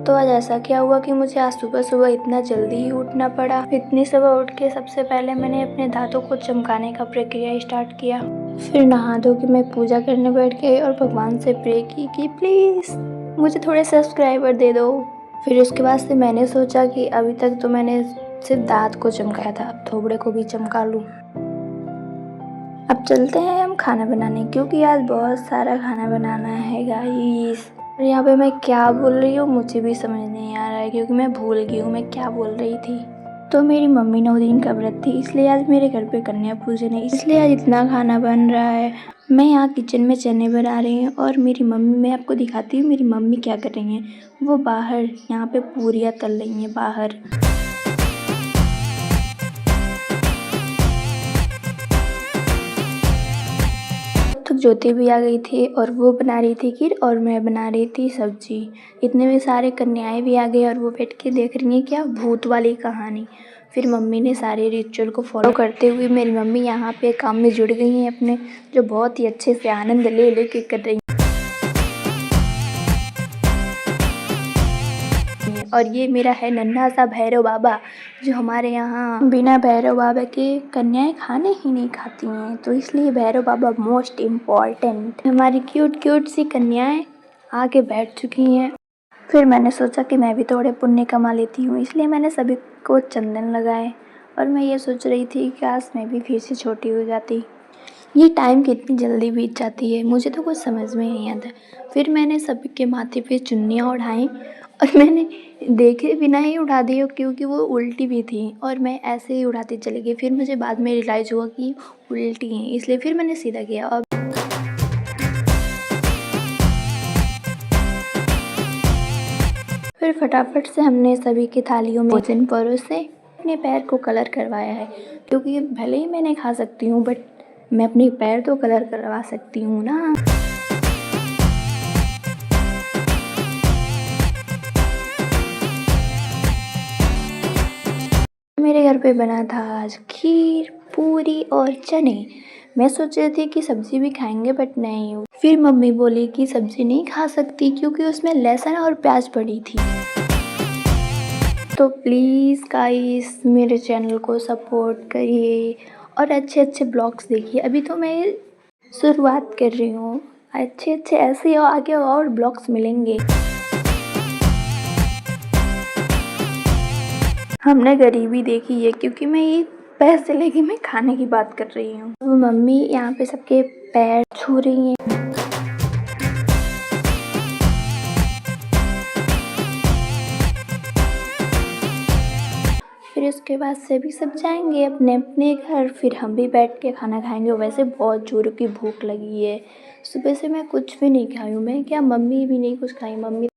तो आज ऐसा क्या हुआ कि मुझे आज सुबह सुबह इतना जल्दी ही उठना पड़ा। इतनी सुबह उठ के सबसे पहले मैंने अपने दांतों को चमकाने का प्रक्रिया स्टार्ट किया। फिर नहा धो के मैं पूजा करने बैठ गई और भगवान से प्रे की कि प्लीज़ मुझे थोड़े सब्सक्राइबर दे दो। फिर उसके बाद से मैंने सोचा कि अभी तक तो मैंने सिर्फ दांत को चमकाया था, अब थोबड़े को भी चमका लूँ। अब चलते हैं हम खाना बनाने, क्योंकि आज बहुत सारा खाना बनाना है गाइस। और यहाँ पे मैं क्या बोल रही हूँ मुझे भी समझ नहीं आ रहा है, क्योंकि मैं भूल गई हूँ मैं क्या बोल रही थी। तो मेरी मम्मी 9 दिन का व्रत थी, इसलिए आज मेरे घर पे कन्या पूजन है, इसलिए आज इतना खाना बन रहा है। मैं यहाँ किचन में चने बना रही हूँ और मेरी मम्मी, मैं आपको दिखाती हूँ मेरी मम्मी क्या कर रही हैं। वो बाहर यहाँ पे पूरियाँ तल रही हैं बाहर। तो ज्योति भी आ गई थी और वो बना रही थी खीर और मैं बना रही थी सब्जी। इतने में सारे कन्याएं भी आ गई और वो बैठ के देख रही हैं क्या भूत वाली कहानी। फिर मम्मी ने सारे रिचुअल को फॉलो करते हुए मेरी मम्मी यहाँ पे काम में जुड़ गई हैं अपने, जो बहुत ही अच्छे से आनंद ले लेके कर रही हैं। और ये मेरा है नन्हा सा भैरव बाबा, जो हमारे यहाँ बिना भैरव बाबा के कन्याएं खाने ही नहीं खाती हैं, तो इसलिए भैरव बाबा मोस्ट इम्पॉर्टेंट। हमारी क्यूट क्यूट सी कन्याएं आके बैठ चुकी हैं। फिर मैंने सोचा कि मैं भी थोड़े पुण्य कमा लेती हूँ, इसलिए मैंने सभी को चंदन लगाए और मैं ये सोच रही थी कि आज मैं भी फिर से छोटी हो जाती। ये टाइम कितनी जल्दी बीत जाती है, मुझे तो कुछ समझ में नहीं आता। फिर मैंने सभी के माथे पे चुन्नियाँ ओढ़ाई और मैंने देखे बिना ही उड़ा दी, क्योंकि वो उल्टी भी थी और मैं ऐसे ही उड़ाती चली गई। फिर मुझे बाद में रियलाइज़ हुआ कि उल्टी हैं, इसलिए फिर मैंने सीधा किया। और फिर फटाफट से हमने सभी की थालियों में भोजन परोसे अपने पैर को कलर करवाया है, क्योंकि भले ही मैं नहीं खा सकती हूँ बट मैं अपने पैर तो कलर करवा सकती हूँ ना। मेरे घर पे बना था आज खीर, पूरी और चने। मैं सोच रही थी कि सब्जी भी खाएंगे बट नहीं। फिर मम्मी बोली कि सब्जी नहीं खा सकती क्योंकि उसमें लहसुन और प्याज पड़ी थी। तो प्लीज़ गाइस मेरे चैनल को सपोर्ट करिए और अच्छे अच्छे ब्लॉग्स देखिए। अभी तो मैं शुरुआत कर रही हूँ, अच्छे अच्छे ऐसे आगे और ब्लॉग्स मिलेंगे। हमने गरीबी देखी है, क्योंकि मैं ये पैसे लेके मैं खाने की बात कर रही हूँ। वो मम्मी यहाँ पे सबके पैर छू रही हैं। फिर उसके बाद सभी सब जाएंगे अपने अपने घर, फिर हम भी बैठ के खाना खाएंगे। वैसे बहुत जोरों की भूख लगी है, सुबह से मैं कुछ भी नहीं खाई हूँ। मैं क्या, मम्मी भी नहीं कुछ खाई। मम्मी